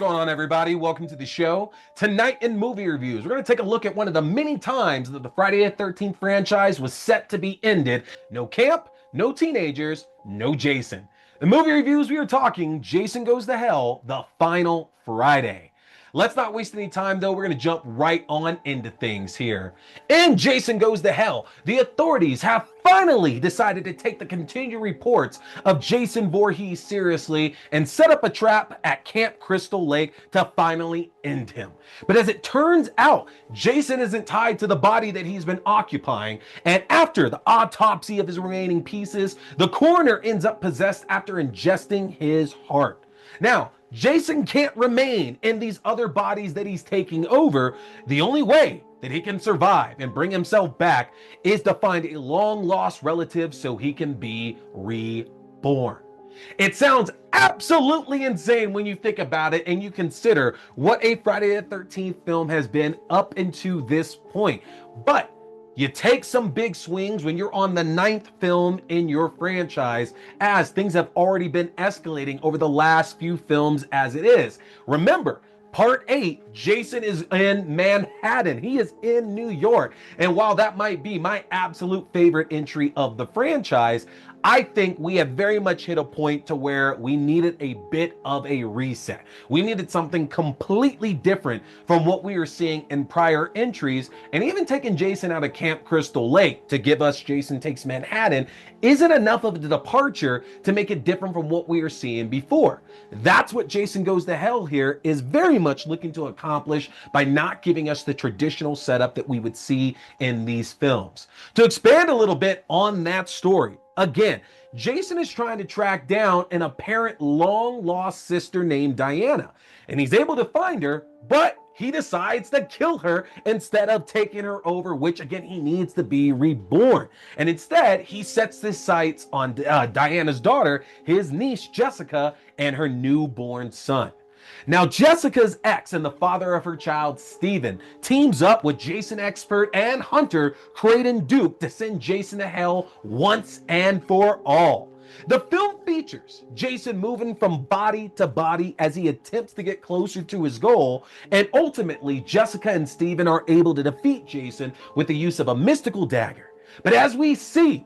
going on, everybody? Welcome to the show. Tonight in movie reviews, we're going to take a look at one of the many times that the Friday the 13th franchise was set to be ended. No camp, no teenagers, no Jason. The movie reviews, we are talking Jason Goes to Hell, The Final Friday. Let's not waste any time, though. We're going to jump right on into things here. In Jason Goes to Hell, the authorities have finally decided to take the continued reports of Jason Voorhees seriously and set up a trap at Camp Crystal Lake to finally end him. But as it turns out, Jason isn't tied to the body that he's been occupying, and after the autopsy of his remaining pieces, the coroner ends up possessed after ingesting his heart. Now, Jason can't remain in these other bodies that he's taking over. The only way that he can survive and bring himself back is to find a long lost relative so he can be reborn. It sounds absolutely insane when you think about it and you consider what a Friday the 13th film has been up into this point. But you take some big swings when you're on the 9th film in your franchise, as things have already been escalating over the last few films as it is. Remember, Part 8, Jason is in Manhattan. He is in New York. And while that might be my absolute favorite entry of the franchise, I think we have very much hit a point to where we needed a bit of a reset. We needed something completely different from what we were seeing in prior entries, and even taking Jason out of Camp Crystal Lake to give us Jason Takes Manhattan isn't enough of a departure to make it different from what we were seeing before. That's what Jason Goes to Hell here is very much looking to accomplish by not giving us the traditional setup that we would see in these films. To expand a little bit on that story, again, Jason is trying to track down an apparent long-lost sister named Diana, and he's able to find her, but he decides to kill her instead of taking her over, which again, he needs to be reborn. And instead, he sets his sights on Diana's daughter, his niece Jessica, and her newborn son. Now, Jessica's ex and the father of her child, Steven, teams up with Jason expert and hunter Creighton Duke to send Jason to hell once and for all. The film features Jason moving from body to body as he attempts to get closer to his goal, and ultimately Jessica and Steven are able to defeat Jason with the use of a mystical dagger. But as we see,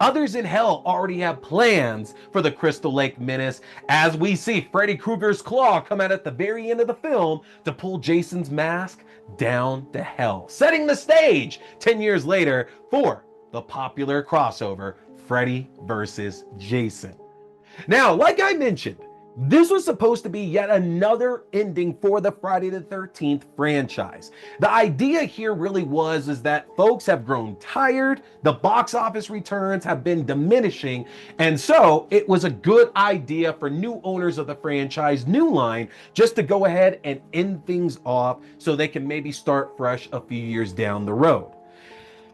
others in hell already have plans for the Crystal Lake Menace, as we see Freddy Krueger's claw come out at the very end of the film to pull Jason's mask down to hell, setting the stage 10 years later for the popular crossover Freddy vs. Jason. Now, like I mentioned, this was supposed to be yet another ending for the Friday the 13th franchise. The idea here really is that folks have grown tired, the box office returns have been diminishing, and so it was a good idea for new owners of the franchise, New Line, just to go ahead and end things off so they can maybe start fresh a few years down the road.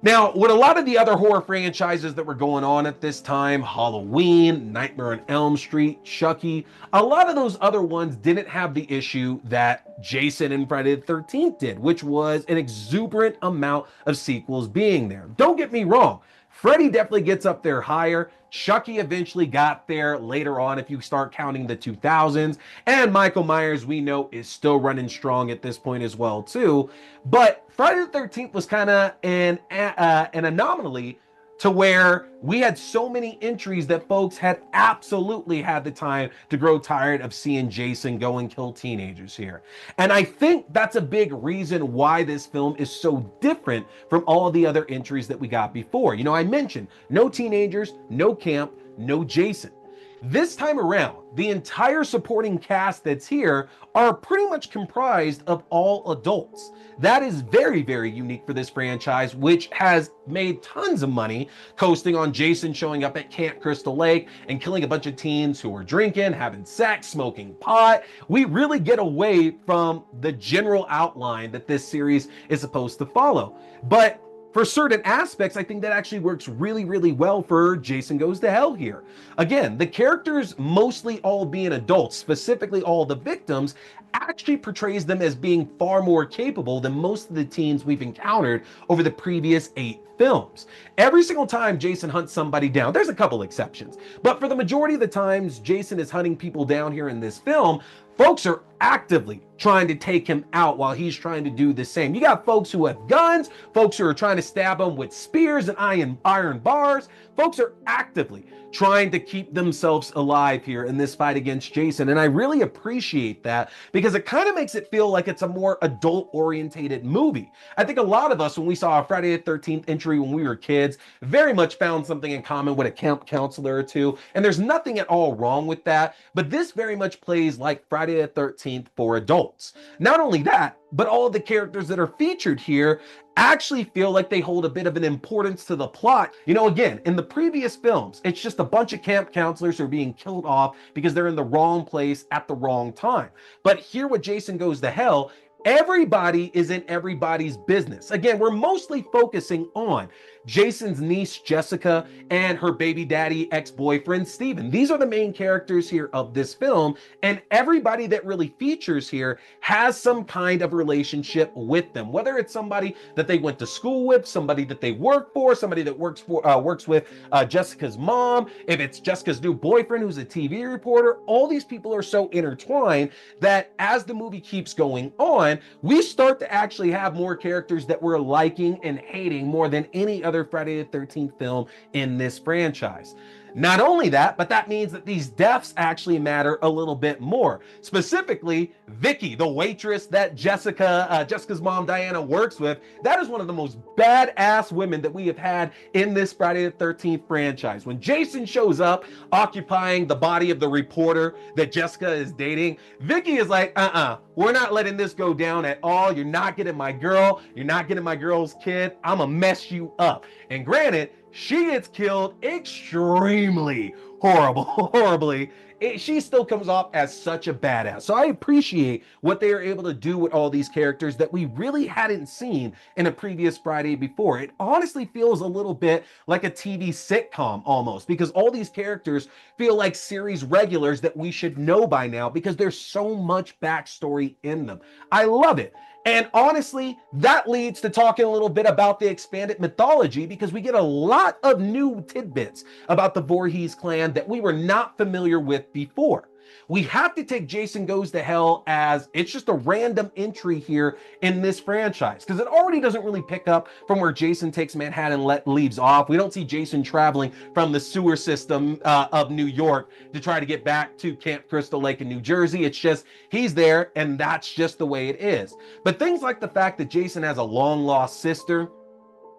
Now, with a lot of the other horror franchises that were going on at this time, Halloween, Nightmare on Elm Street, Chucky, a lot of those other ones didn't have the issue that Jason and Friday the 13th did, which was an exuberant amount of sequels being there. Don't get me wrong, Freddy definitely gets up there higher. Chucky eventually got there later on if you start counting the 2000s. And Michael Myers, we know, is still running strong at this point as well, too. But Friday the 13th was kind of an anomaly to where we had so many entries that folks had absolutely had the time to grow tired of seeing Jason go and kill teenagers here. And I think that's a big reason why this film is so different from all the other entries that we got before. You know, I mentioned no teenagers, no camp, no Jason. This time around, the entire supporting cast that's here are pretty much comprised of all adults. That is very, very unique for this franchise, which has made tons of money coasting on Jason showing up at Camp Crystal Lake and killing a bunch of teens who were drinking, having sex, smoking pot. We really get away from the general outline that this series is supposed to follow. But for certain aspects, I think that actually works really, really well for Jason Goes to Hell here. Again, the characters mostly all being adults, specifically all the victims, actually portrays them as being far more capable than most of the teens we've encountered over the previous 8 films. Every single time Jason hunts somebody down, there's a couple exceptions, but for the majority of the times Jason is hunting people down here in this film, folks are actively trying to take him out while he's trying to do the same. You got folks who have guns, folks who are trying to stab him with spears and iron bars. Folks are actively trying to keep themselves alive here in this fight against Jason. And I really appreciate that because it kind of makes it feel like it's a more adult-orientated movie. I think a lot of us, when we saw a Friday the 13th entry when we were kids, very much found something in common with a camp counselor or two. And there's nothing at all wrong with that. But this very much plays like Friday the 13th for adults. Not only that, but all of the characters that are featured here actually feel like they hold a bit of an importance to the plot. You know, again, in the previous films, it's just a bunch of camp counselors who are being killed off because they're in the wrong place at the wrong time. But here with Jason Goes to Hell, everybody is in everybody's business. Again, we're mostly focusing on Jason's niece, Jessica, and her baby daddy ex-boyfriend, Steven. These are the main characters here of this film, and everybody that really features here has some kind of relationship with them, whether it's somebody that they went to school with, somebody that they work for, somebody that works with Jessica's mom, if it's Jessica's new boyfriend who's a TV reporter. All these people are so intertwined that as the movie keeps going on, we start to actually have more characters that we're liking and hating more than any other Friday the 13th film in this franchise. Not only that, but that means that these deaths actually matter a little bit more. Specifically, Vicky, the waitress that Jessica's mom, Diana, works with. That is one of the most badass women that we have had in this Friday the 13th franchise. When Jason shows up occupying the body of the reporter that Jessica is dating, Vicky is like, we're not letting this go down at all. You're not getting my girl. You're not getting my girl's kid. I'm gonna mess you up. And granted, she gets killed extremely horribly. She still comes off as such a badass. So I appreciate what they are able to do with all these characters that we really hadn't seen in a previous Friday before. It honestly feels a little bit like a TV sitcom almost, because all these characters feel like series regulars that we should know by now because there's so much backstory in them. I love it. And honestly, that leads to talking a little bit about the expanded mythology, because we get a lot of new tidbits about the Voorhees clan that we were not familiar with before. We have to take Jason Goes to Hell as it's just a random entry here in this franchise, because it already doesn't really pick up from where Jason Takes Manhattan leaves off. We don't see Jason traveling from the sewer system of New York to try to get back to Camp Crystal Lake in New Jersey. It's just he's there, and that's just the way it is. But things like the fact that Jason has a long lost sister,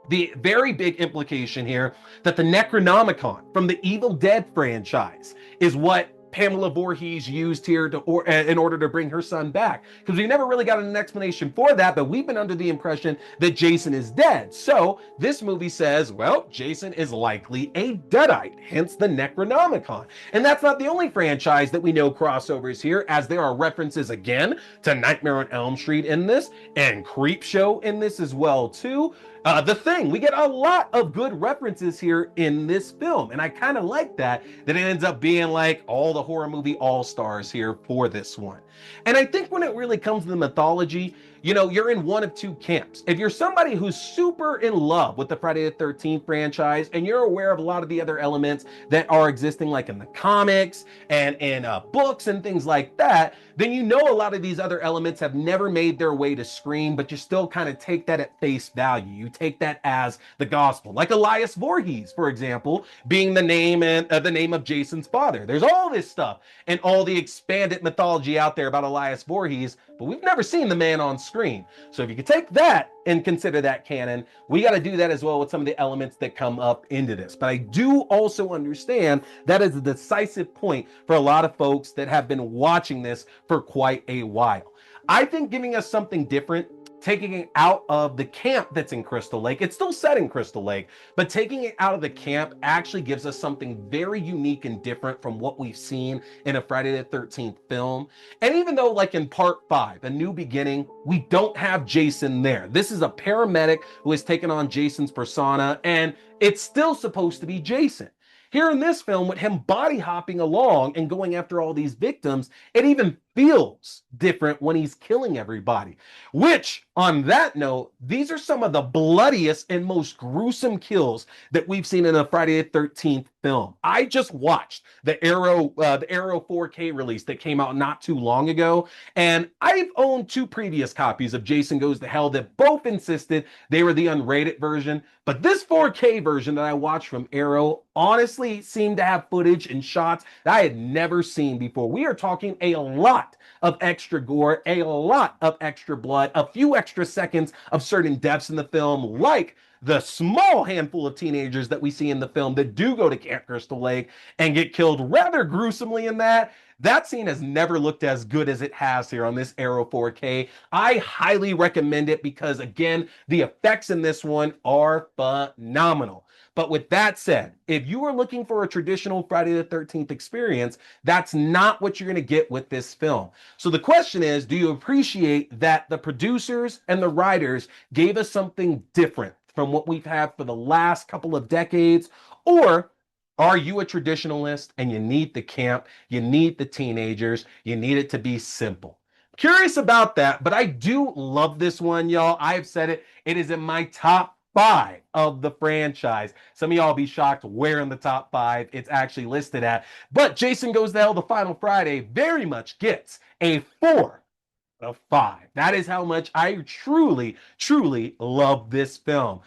the very big implication here that the Necronomicon from the Evil Dead franchise is what Pamela Voorhees used here in order to bring her son back, because we never really got an explanation for that, but we've been under the impression that Jason is dead. So this movie says, well, Jason is likely a Deadite, hence the Necronomicon. And that's not the only franchise that we know crossovers here, as there are references again to Nightmare on Elm Street in this, and Creepshow in this as well too. The Thing, we get a lot of good references here in this film, and I kind of like that it ends up being like all the horror movie all-stars here for this one. And I think when it really comes to the mythology, you know, you're in one of two camps. If you're somebody who's super in love with the Friday the 13th franchise and you're aware of a lot of the other elements that are existing like in the comics and in books and things like that, then you know a lot of these other elements have never made their way to screen, but you still kind of take that at face value. You take that as the gospel. Like Elias Voorhees, for example, being the name of Jason's father. There's all this stuff and all the expanded mythology out there about Elias Voorhees, but we've never seen the man on screen. So if you could take that and consider that canon, we got to do that as well with some of the elements that come up into this. But I do also understand that is a decisive point for a lot of folks that have been watching this for quite a while. I think giving us something different, taking it out of the camp that's in Crystal Lake, it's still set in Crystal Lake, but taking it out of the camp actually gives us something very unique and different from what we've seen in a Friday the 13th film. And even though like in part 5, A New Beginning, we don't have Jason there. This is a paramedic who has taken on Jason's persona, and it's still supposed to be Jason. Here in this film, with him body hopping along and going after all these victims, it even feels different when he's killing everybody. Which, on that note, these are some of the bloodiest and most gruesome kills that we've seen in a Friday the 13th film. I just watched the Arrow 4K release that came out not too long ago, and I've owned two previous copies of Jason Goes to Hell that both insisted they were the unrated version. But this 4K version that I watched from Arrow honestly seemed to have footage and shots that I had never seen before. We are talking a lot of extra gore, a lot of extra blood, a few extra seconds of certain deaths in the film, like the small handful of teenagers that we see in the film that do go to Camp Crystal Lake and get killed rather gruesomely in that. That scene has never looked as good as it has here on this Arrow 4K. I highly recommend it because, again, the effects in this one are phenomenal. But with that said, if you are looking for a traditional Friday the 13th experience, that's not what you're going to get with this film. So the question is, do you appreciate that the producers and the writers gave us something different from what we've had for the last couple of decades? Or are you a traditionalist and you need the camp, you need the teenagers, you need it to be simple? Curious about that, but I do love this one, y'all. I've said it, it is in my top 5 of the franchise. Some of y'all be shocked where in the top 5 it's actually listed at. But Jason Goes to Hell, The Final Friday very much gets a 4 of 5. That is how much I truly, truly love this film.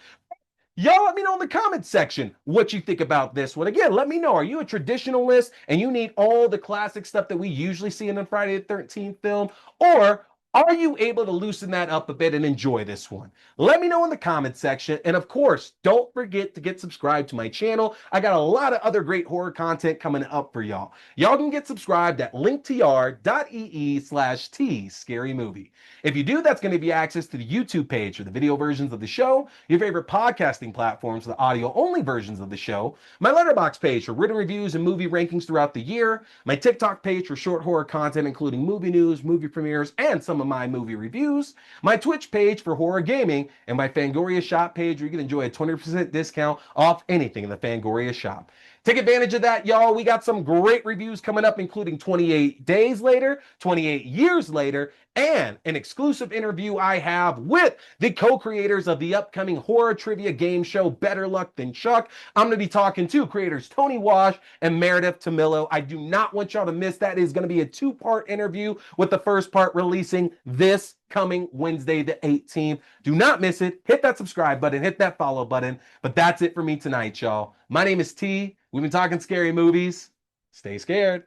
Y'all let me know in the comments section what you think about this one. Again, let me know. Are you a traditionalist and you need all the classic stuff that we usually see in a Friday the 13th film? Or are you able to loosen that up a bit and enjoy this one? Let me know in the comments section. And of course, don't forget to get subscribed to my channel. I got a lot of other great horror content coming up for y'all. Y'all can get subscribed at linktr.ee/T Scary Movie. If you do, that's going to give you access to the YouTube page for the video versions of the show, your favorite podcasting platforms for the audio-only versions of the show, my Letterboxd page for written reviews and movie rankings throughout the year, my TikTok page for short horror content including movie news, movie premieres, and some of my movie reviews, my Twitch page for horror gaming, and my Fangoria shop page where you can enjoy a 20% discount off anything in the Fangoria shop. Take advantage of that, y'all. We got some great reviews coming up, including 28 Days Later, 28 Years Later, and an exclusive interview I have with the co-creators of the upcoming horror trivia game show, Better Luck Than Chuck. I'm going to be talking to creators Tony Wash and Meredith Tomillo. I do not want y'all to miss that. It is going to be a 2-part interview with the first part releasing this coming Wednesday the 18th. Do not miss it. Hit that subscribe button, hit that follow button. But that's it for me tonight, y'all. My name is T. We've been talking scary movies. Stay scared.